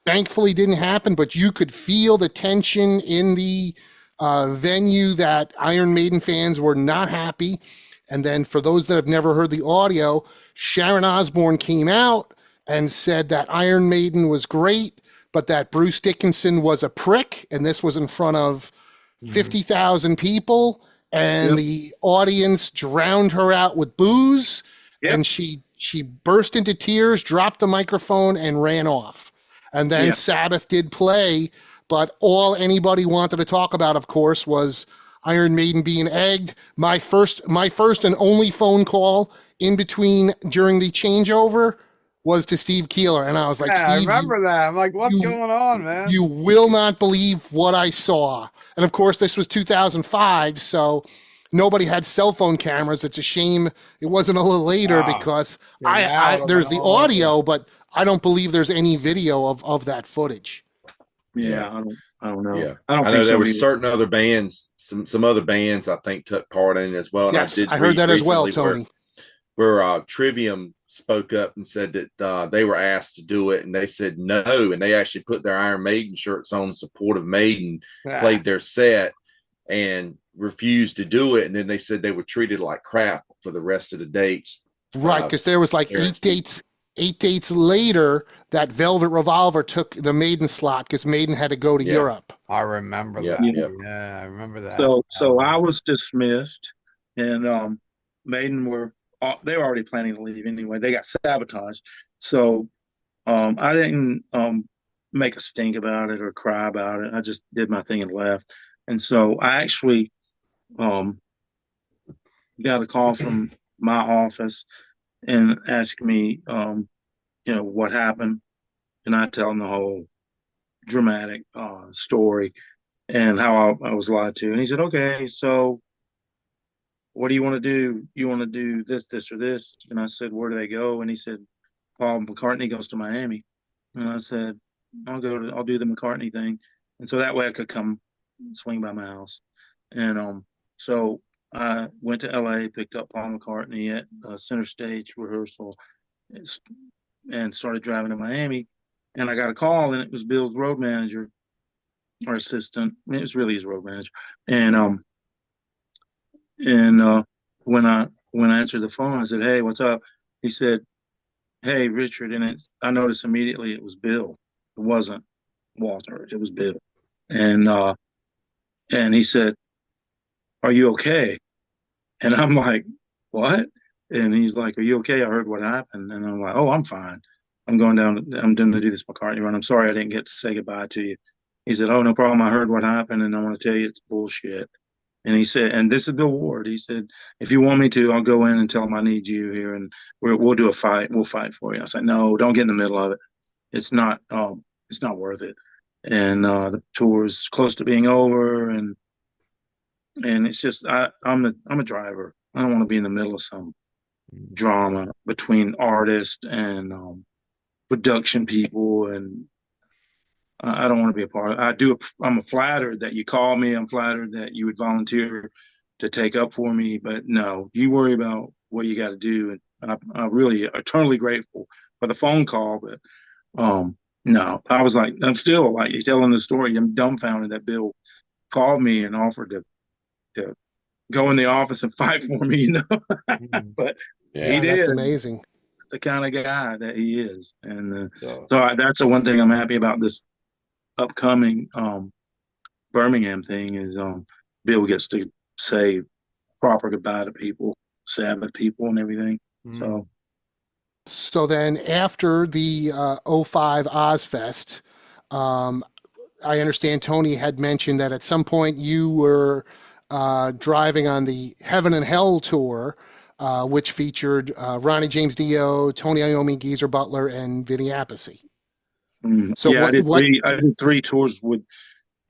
thankfully didn't happen, but you could feel the tension in the venue that Iron Maiden fans were not happy. And then for those that have never heard the audio, Sharon Osbourne came out and said that Iron Maiden was great, but that Bruce Dickinson was a prick, and this was in front of 50,000 people, and the audience drowned her out with booze, and she burst into tears, dropped the microphone, and ran off. And then Sabbath did play, but all anybody wanted to talk about, of course, was Iron Maiden being egged. My first and only phone call in between during the changeover was to Steve Keeler, and I was like, Steve, I remember that. I'm like, what's going on, man? You will not believe what I saw. And of course, this was 2005, so nobody had cell phone cameras. It's a shame it wasn't a little later because there's the audio, but I don't believe there's any video of that footage. Yeah, I don't know. Yeah, I don't know think there were certain other bands, some other bands I think took part in it as well. And Yes, I heard that as well, Tony. where Trivium spoke up and said that they were asked to do it, and they said no, and they actually put their Iron Maiden shirts on in support of Maiden, played their set, and refused to do it. And then they said they were treated like crap for the rest of the dates. Right, because there was like eight dates. 8 dates later, that Velvet Revolver took the Maiden slot because Maiden had to go to Europe. I remember that. Yeah, I remember that. So I was dismissed, and Maiden they were already planning to leave anyway. They got sabotaged, so I didn't make a stink about it or cry about it. I just did my thing and left. And so I actually got a call from my office and asked me, what happened, and I tell them the whole dramatic story and how I was lied to. And he said, "Okay, so what do you want to do? You want to do this, or this?" And I said, "Where do they go?" And he said, "Paul McCartney goes to Miami." And I said, I'll do the McCartney thing. And so that way I could come swing by my house. And so I went to LA, picked up Paul McCartney at Center Stage rehearsal, and started driving to Miami. And I got a call, and it was Bill's road manager or assistant. It was really his road manager. And when I answered the phone, I said, "Hey, what's up?" He said, "Hey, Richard." And I noticed immediately it was Bill. It wasn't Walter. It was Bill. And he said, "Are you okay?" And I'm like, "What?" And he's like, "Are you okay? I heard what happened." And I'm like, "Oh, I'm fine. I'm going to do this McCartney run. I'm sorry I didn't get to say goodbye to you." He said, "Oh, no problem. I heard what happened, and I want to tell you it's bullshit." And he said, and this is Bill Ward. He said, "If you want me to, I'll go in and tell him I need you here, and we'll do a fight. We'll fight for you." I said, "No, don't get in the middle of it. It's not worth it." And the tour is close to being over, and it's just I'm a driver. I don't want to be in the middle of some drama between artists and production people, and I don't want to be a part of it. I'm flattered that you call me. I'm flattered that you would volunteer to take up for me. But no, you worry about what you got to do. And I'm really eternally grateful for the phone call. But no, I was like, I'm still like, you're telling the story. I'm dumbfounded that Bill called me and offered to go in the office and fight for me, But he did. That's amazing. The kind of guy that he is. And that's the one thing I'm happy about this upcoming Birmingham thing is Bill gets to say proper goodbye to people, Sabbath people and everything. So then after the 05 Ozzfest, I understand Tony had mentioned that at some point you were driving on the Heavan Hell tour, which featured Ronnie James Dio, Tony Iommi, Geezer Butler, and Vinny Appice. So I did 3 tours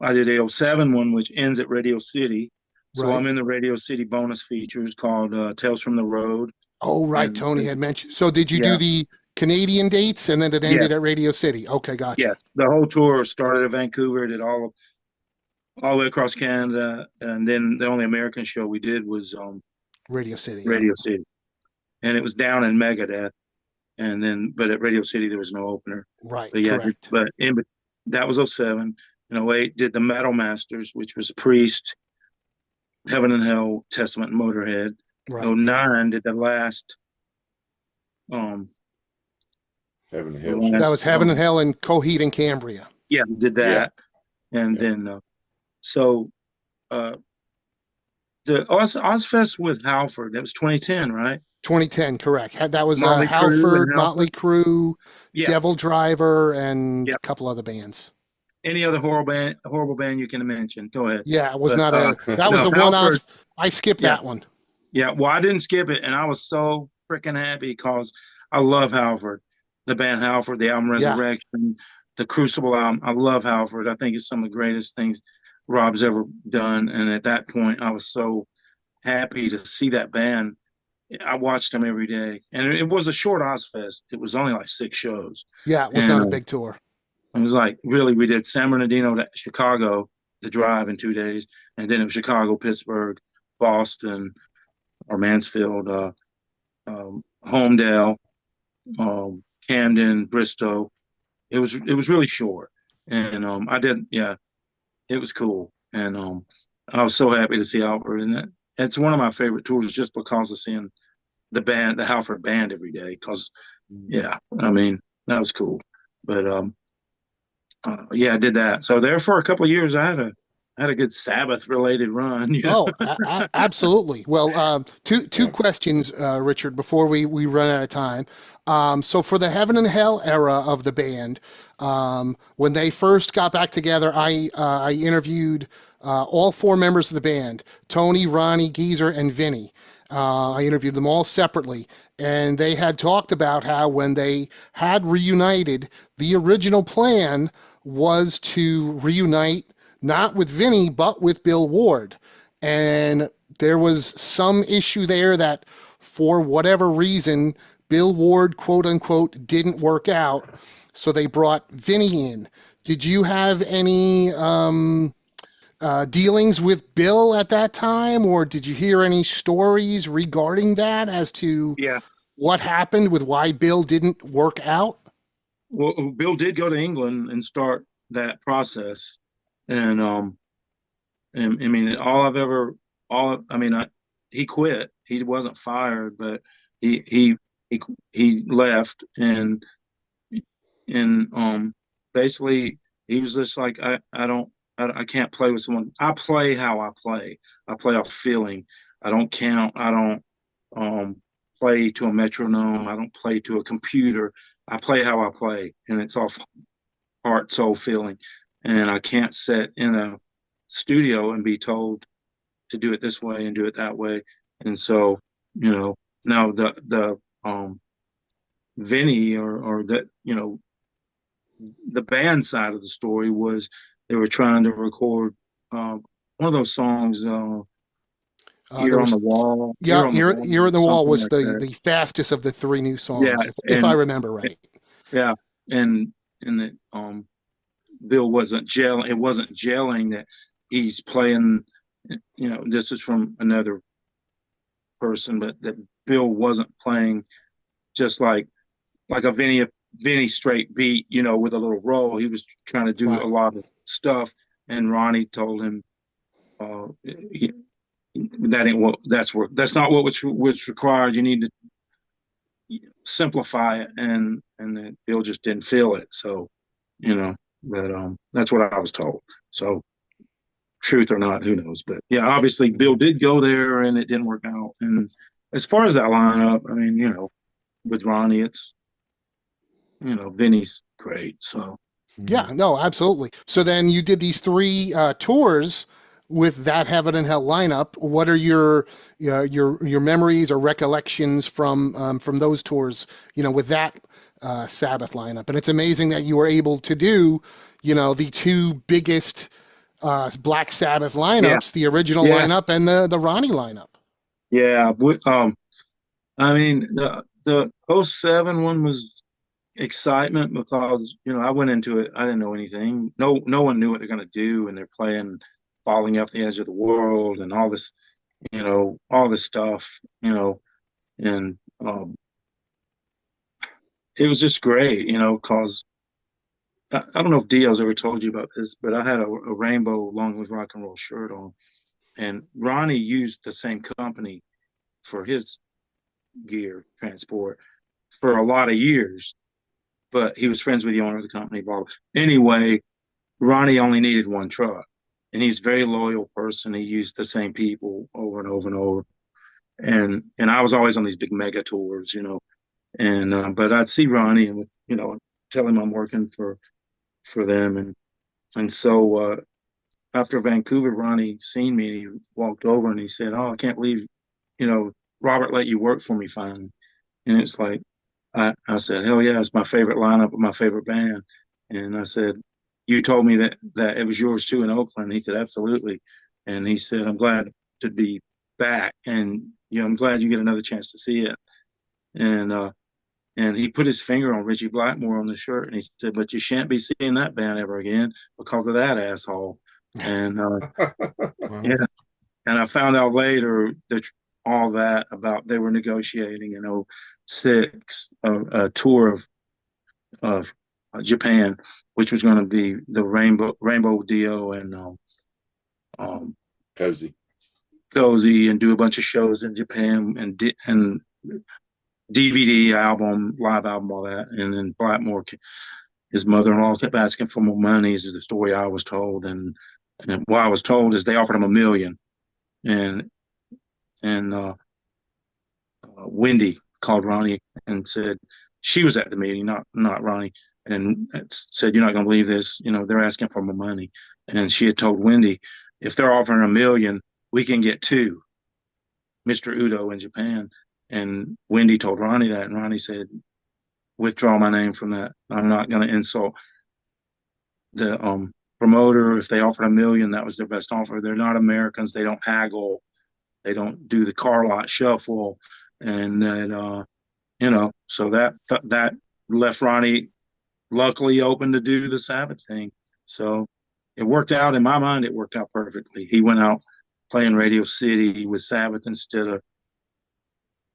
I did a 07 one, which ends at Radio City. So I'm in the Radio City bonus features called Tales from the Road. Oh, right. Tony had mentioned. So did you do the Canadian dates and then it ended at Radio City? Okay, gotcha. Yes. The whole tour started at Vancouver, did all the way across Canada. And then the only American show we did was Radio City. Radio City. And it was down in Megadeth. But at Radio City, there was no opener. Right. But correct. But that was 07. In 08, did the Metal Masters, which was Priest, Heavan Hell, Testament, and Motorhead. Right. 09 did the last. Heavan Hell. That was Heavan Hell and Coheed and Cambria. Yeah, did that. Yeah. And then, the Ozzfest with Halford, that was 2010, right? 2010, correct. That was Halford, Motley Crue, Devil Driver, and a couple other bands. Any other horrible band you can mention? Go ahead. Yeah, it was that was the one I skipped that one. Yeah, well, I didn't skip it, and I was so freaking happy because I love Halford, the band Halford, the album Resurrection, the Crucible album. I love Halford. I think it's some of the greatest things Rob's ever done. And at that point, I was so happy to see that band. I watched them every day, and it was a short Ozzfest. It was only like 6 shows. Yeah, it was not a big tour. It was like, really, we did San Bernardino to Chicago, the drive in 2 days, and then it was Chicago, Pittsburgh, Boston, or Mansfield, Homedale, Camden, Bristow. It was really short, and I did, yeah, it was cool, and I was so happy to see Albert, and it's one of my favorite tours just because of seeing the Halford band every day. Because yeah, I mean that was cool, but yeah, I did that. So there for a couple of years, I had a good Sabbath related run. You know? Oh, absolutely. Well, two Yeah. questions, Richard, before we run out of time. So for the Heaven and Hell era of the band, when they first got back together, I interviewed all four members of the band: Tony, Ronnie, Geezer, and Vinny. I interviewed them all separately, and they had talked about how when they had reunited, the original plan was to reunite not with Vinny, but with Bill Ward. And there was some issue there that, for whatever reason, Bill Ward, quote unquote, didn't work out. So they brought Vinny in. Did you have any dealings with Bill at that time, or did you hear any stories regarding that as to Yeah. what happened with why Bill didn't work out? Well, Bill did go to England and start that process, and and I mean, I mean, he quit. He wasn't fired, but he he he he left, and basically he was just like, I can't play with someone. I play how I play. I play off feeling. I don't count. I don't play to a metronome. I don't play to a computer. I play how I play, and it's off heart, soul, feeling. And I can't sit in a studio and be told to do it this way and do it that way. And so, you know, now the Vinny or that, you know, the band side of the story was they were trying to record one of those songs, There Here on was the Wall, Yeah, Here on the Wall something was like the that. fastest of the three new Yeah, songs, if I remember right. yeah, and that Bill wasn't gelling. It wasn't gelling that he's playing. You know, this is from another person, but that Bill wasn't playing just like a Vinny straight beat. You know, with a little roll. He was trying to do a Right. lot of stuff, and Ronnie told him, that ain't what that's not what was required. You need to simplify it, and then Bill just didn't feel it. So, you know, but that's what I was told. So, truth or not, who knows? But yeah, obviously Bill did go there, and it didn't work out. And as far as that lineup, I mean, you know, with Ronnie, it's, you know, Vinny's great. So Yeah, no, absolutely. So then you did these three tours with that Heaven and Hell lineup. What are your memories or recollections from those tours? You know, with that Sabbath lineup, and it's amazing that you were able to do, you know, the two biggest Black Sabbath yeah, lineups, the original yeah, lineup and the Ronnie lineup. yeah. I mean, the '07 one was excitement because, you know, I went into it, I didn't know anything. No one knew what they're going to do, and they're playing Falling Off the Edge of the World and all this, you know, all this stuff, you know, and it was just great, you know, because I don't know if Dio's ever told you about this, but I had a rainbow Long Live Rock and Roll shirt on, and Ronnie used the same company for his gear transport for a lot of years, but he was friends with the owner of the company. Blah, blah. Anyway, Ronnie only needed one truck, and he's a very loyal person. He used the same people over and over and over. And I was always on these big mega tours, you know. And but I'd see Ronnie and would, you know, tell him I'm working for them. And so after Vancouver, Ronnie seen me. And he walked over and he said, "Oh, I can't believe, you know, Robert let you work for me finally." And it's like, I said, "Hell yeah, it's my favorite lineup of my favorite band." And I said, "You told me that it was yours too in Oakland." He said, "Absolutely." And he said, "I'm glad to be back, and, you know, I'm glad you get another chance to see it." And and he put his finger on Richie Blackmore on the shirt, and he said, "But you shan't be seeing that band ever again because of that asshole." And Wow. yeah, and I found out later that all that about they were negotiating in '06 a tour of Japan, which was going to be the Rainbow Dio and Cozy. Cozy, and do a bunch of shows in Japan and DVD album, live album, all that. And then Blackmore, his mother-in-law kept asking for more money. Is the story I was told, and what I was told is they offered him $1 million, and Wendy called Ronnie and said she was at the meeting, not Ronnie, and said, "You're not going to believe this. They're asking for more money." And she had told Wendy, if they're offering $1 million, we can get 2, Mr. Udo in Japan. And Wendy told Ronnie that, and Ronnie said, "Withdraw my name from that. I'm not going to insult the promoter. If they offered $1 million, that was their best offer. They're not Americans. They don't haggle. They don't do the car lot shuffle." And then, so that left Ronnie luckily open to do the Sabbath thing. So it worked out. In my mind, it worked out perfectly. He went out playing Radio City with Sabbath instead of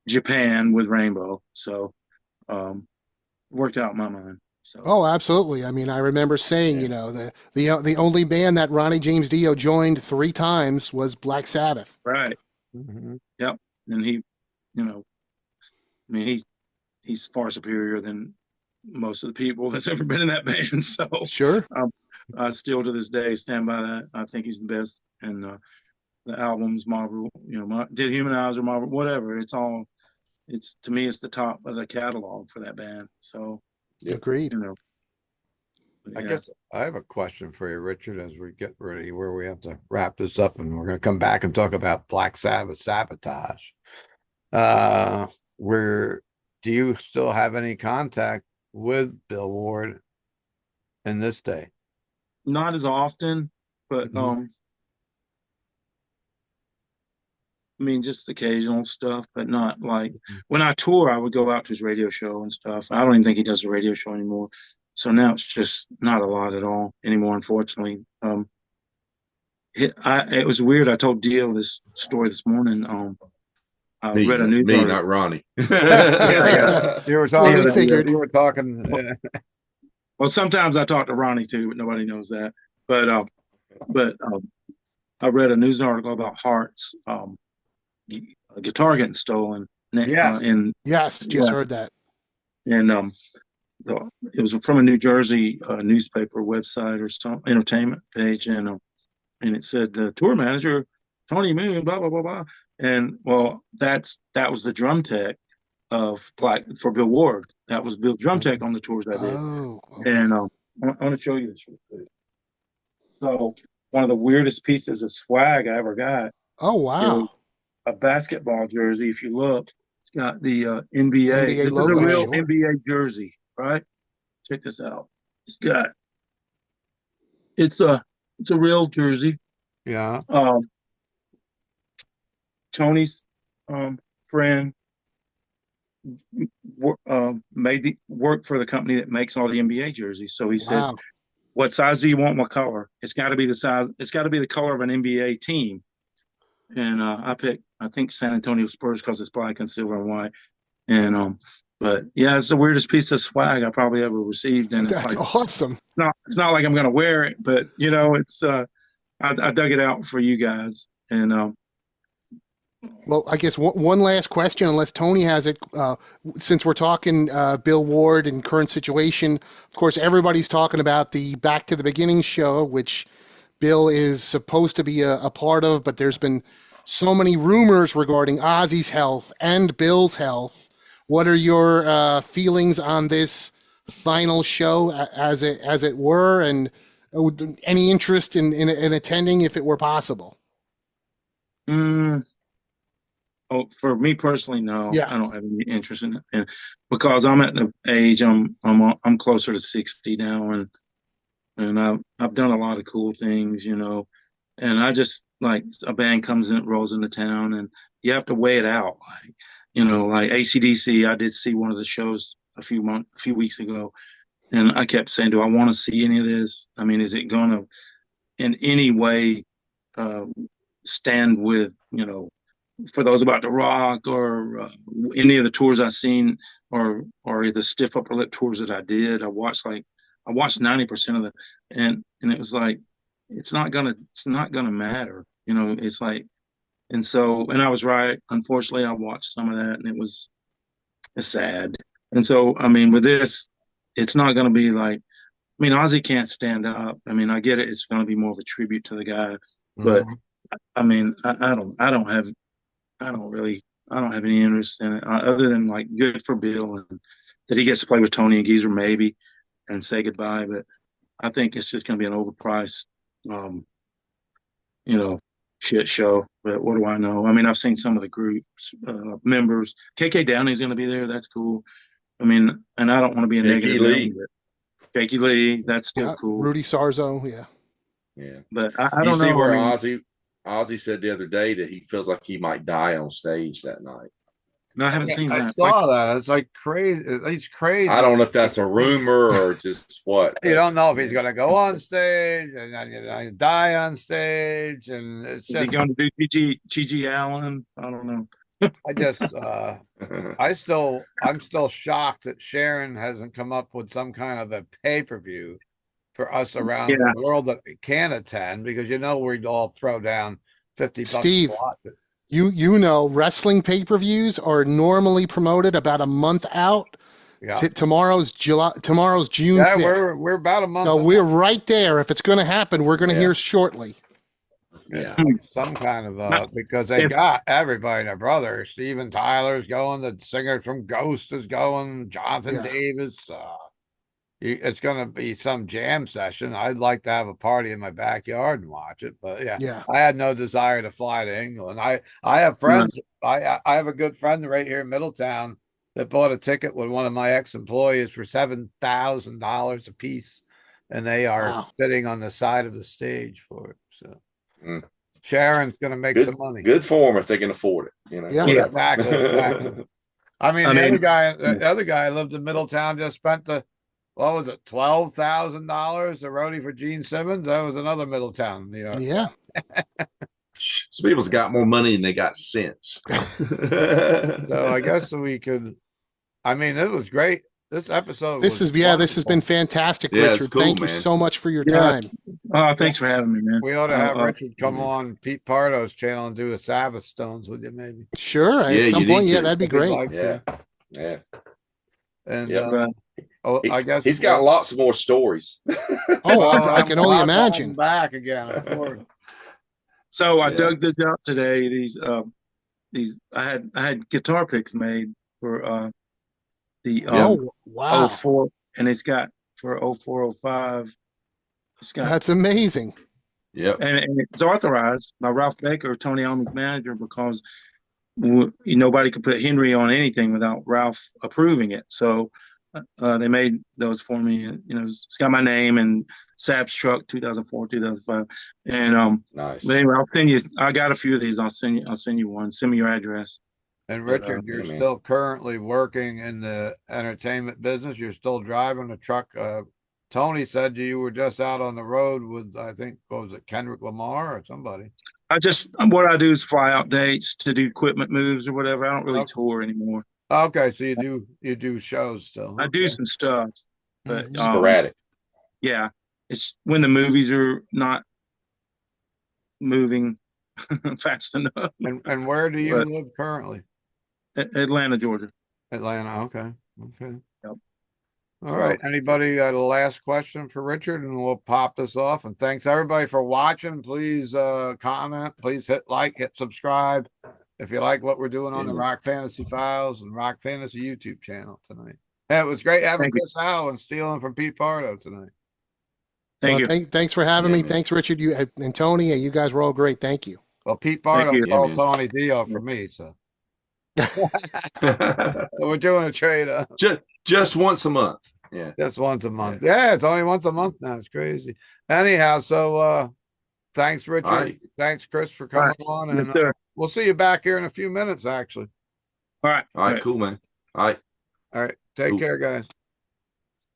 Japan with Rainbow. So it worked out in my mind. So. Oh, absolutely. I mean, I remember saying, the only band that Ronnie James Dio joined 3 times was Black Sabbath. Right. Mhm. Yep. And he, he's far superior than most of the people that's ever been in that band. So Sure. I still to this day stand by that. I think he's the best. And the albums, Marvel, Dehumanizer, Marvel, whatever. It's to me, it's the top of the catalog for that band. So Yep. Agreed. I guess I have a question for you, Richard, as we get ready where we have to wrap this up, and we're going to come back and talk about Black Sabbath Sabotage. Do you still have any contact with Bill Ward in this day? Not as often, but Mhm. just occasional stuff, but not like when I tour, I would go out to his radio show and stuff. I don't even think he does a radio show anymore. So now it's just not a lot at all anymore, unfortunately. It was weird. I told Dio this story this morning. I read a news article. Not Ronnie. Yeah. You were Well, talking. we figured. You were talking. Well, sometimes I talk to Ronnie too, but nobody knows that. But I read a news article about Hart's guitar getting stolen. Yes. Yes, just heard that. And it was from a New Jersey newspaper website or some entertainment page, and it said the tour manager Tony Moon, blah blah blah blah, and that was the drum tech for Bill Ward. That was Bill's drum tech on the tours I did. Oh, okay. And I want to show you this real quick. So one of the weirdest pieces of swag I ever got. Oh, wow. A basketball jersey. If you look, it's got the NBA. NBA This logo, is a real sure. NBA jersey, right? Check this out. It's a real jersey. Yeah. Tony's friend worked for the company that makes all the NBA jerseys. So he said, Wow. "What size do you want? What color? It's got to be the size. It's got to be the color of an NBA team." And I think San Antonio Spurs because it's black and silver and white. And but yeah, it's the weirdest piece of swag I probably ever received. And That's awesome. It's not like I'm gonna wear it, but it's I dug it out for you guys. And Well, I guess one last question, unless Tony has it, since we're talking Bill Ward and current situation. Of course, everybody's talking about the Back to the Beginning show, which Bill is supposed to be a part of, but there's been so many rumors regarding Ozzy's health and Bill's health. What are your feelings on this final show, as it were, and any interest in attending if it were possible? Oh, for me personally, no. Yeah. I don't have any interest in it, and because I'm at the age I'm closer to 60 now, and I've done a lot of cool things, and I just like a band comes in, rolls into town, and you have to weigh it out, like AC/DC. I did see one of the shows a few weeks ago, and I kept saying, do I want to see any of this? I mean, is it gonna in any way stand with for those about the rock or any of the tours I've seen or the stiff upper lip tours that I did, I watched 90% of the and it was like it's not gonna matter. It's like and I was right. Unfortunately, I watched some of that and it's sad. And so I mean with this, it's not gonna be like Ozzy can't stand up. I mean, I get it, it's gonna be more of a tribute to the guy, but Mhm. I mean, I don't really, I don't have any interest in it other than like good for Bill and that he gets to play with Tony and Geezer maybe and say goodbye. But I think it's just going to be an overpriced, um, you know, shit show. But what do I know? I mean, I've seen some of the groups members. KK Downey's going to be there. That's cool. I mean, and I don't want to be a Jakey negative Lee. Nelly, but Jakey Lee, that's still cool. Rudy Sarzo, yeah. Yeah. But I You don't see know. where I mean, Ozzy said the other day that he feels like he might die on stage that night. no, I haven't seen I that. saw that. It's like crazy. It's crazy. I don't know if that's a rumor or just what. You don't know if he's going to go on stage and die on stage, and it's Is he just. going to do GG Allen? I don't know. I just. I'm still shocked that Sharon hasn't come up with some kind of a pay-per-view for us around Yeah. the world that can attend, because we'd all throw down $50 Steve, a lot. you know, wrestling pay-per-views are normally promoted about a month out. Yeah. Tomorrow's June 5th. We're about a month. So we're right there. If it's going to happen, we're going to hear shortly. Yeah. Some kind of because they got everybody and their brother. Steven Tyler's going, the singer from Ghost is going, Jonathan Davis. It's going to be some jam session. I'd like to have a party in my backyard and watch it, but yeah. I had no desire to fly to England. I have friends. I have a good friend right here in Middletown that bought a ticket with one of my ex-employees for $7,000 a piece, and they are sitting on the side of the stage for it. So Sharon's going to make some money. Good for them if they can afford it. Yeah, exactly. I mean, the other guy lived in Middletown, just spent what was it, $12,000 the roadie for Gene Simmons? That was another Middletown, Yeah. Some people's got more money than they got sense. So I guess we could. I mean, it was great. This episode. This has been fantastic, Richard. Cool, Thank you so much for your time. Oh, thanks for having me, man. We ought to have Richard come on Pete Pardo's channel and do a Sabbath Stones with you, maybe. Sure. At some point, that'd be great. Yeah. And I guess he's got lots of more stories. I can only imagine. Back again. So I dug this out today. These I had guitar picks made for the 04, and it's got for 0405. That's amazing. Yep. And it's authorized by Ralph Baker, Tony Iommi's manager, because nobody could put Henry on anything without Ralph approving it. So they made those for me. It's got my name and Sab's truck, 2004, 2005. And nice. But anyway, I'll send you. I got a few of these. I'll send you one. Send me your address. And Richard, you're still currently working in the entertainment business. You're still driving a truck. Tony said you were just out on the road with, I think, what was it, Kendrick Lamar or somebody? What I do is fly out dates to do equipment moves or whatever. I don't really tour anymore. Okay, so you do shows still. I do some stuff, but sporadic. Yeah, it's when the movies are not moving fast enough. And where do you live currently? Atlanta, Georgia. Atlanta. Okay. Yep. All right. Anybody got a last question for Richard, and we'll pop this off. And thanks everybody for watching. Please comment. Please hit like, hit subscribe if you like what we're doing on the Rock Fantasy Files and Rock Fantasy YouTube channel tonight. Yeah, it was great having Chris Howe and stealing from Pete Pardo tonight. Thank you. Thanks for having me. Man. Thanks, Richard. You and Tony. You guys were all great. Thank you. Well, Pete Pardo stole Tony Dio for me, so. We're doing a trade up. Just once a month. Yeah. Just once a month. Yeah, it's only once a month now. It's crazy. Anyhow, so thanks, Richard. Right. Thanks, Chris, for coming on. And we'll see you back here in a few minutes, actually. All right. All right, cool, man. All right. Take care, guys.